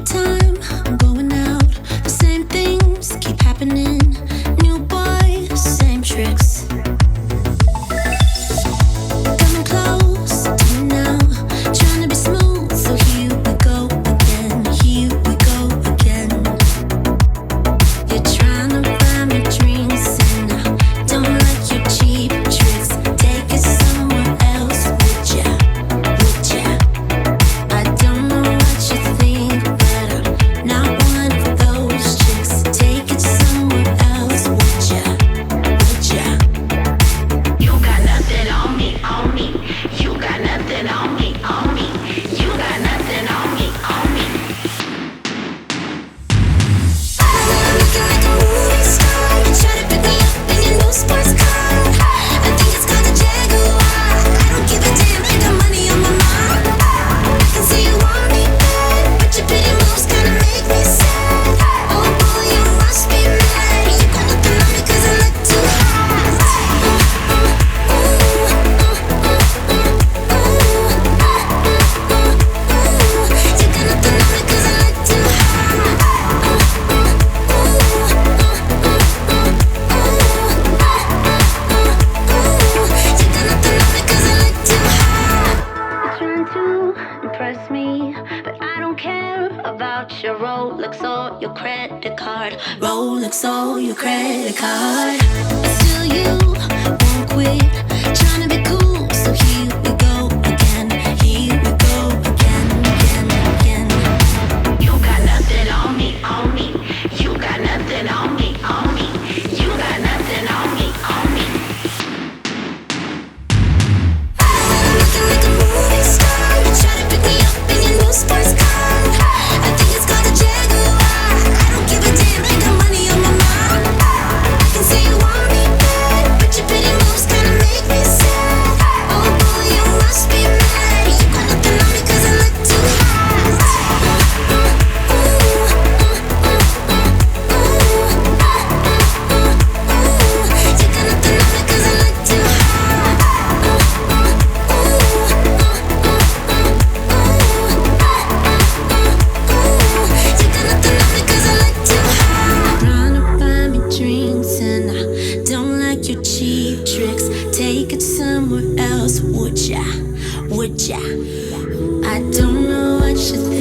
Every time I'm going out, the same things keep happening. New boy, same tricks. Coming close to me now, trying to be smooth, so here we go again. Here we go again. You're trying to buy me drinks, and I don't like your cheap tricks. Take it somewhere else, would ya? Would ya? I don't know what you think, but I'm not one of those chicks. Take it somewhere else, would ya? Would ya? You got nothing on me, on me. You got nothing on me, on me. You got nothing on me, on me. Looking like a movie star, you try to pick me up in your new sports car. I think it's called a Jaguar. I don't give a damn, I got money on my mind. I can see you want me bad, but your pretty moves kinda make me sad. Oh boy, you must be mad. You got nothing on me 'cause I look too hot. You got nothing on me 'cause I look too hot. You got nothing on me 'cause I look too hot. Trying to impress me, but I don't care about your Rolex or your credit card. Rolex or your credit card. But still you won't quit, trying to be cool, so here we go again. Here we go again, again, again. You got nothing on me, on me. You got nothing on me, on me. You got nothing on me, on me. Looking like a movie star, you try to pick me up in your new sports car. I think it's called a Jaguar. I don't give a damn, I got money on my mind. I can see you want me bad, but your pretty moves kinda make me sad. Oh boy, you must be mad. You got nothing on me 'cause I look too hot. You got nothing on me 'cause I look too hot. You got nothing on me 'cause I look too hot. Trying to buy me drinks, and I don't like your cheap tricks. Take it somewhere else, would ya? Would ya? I don't know what you think.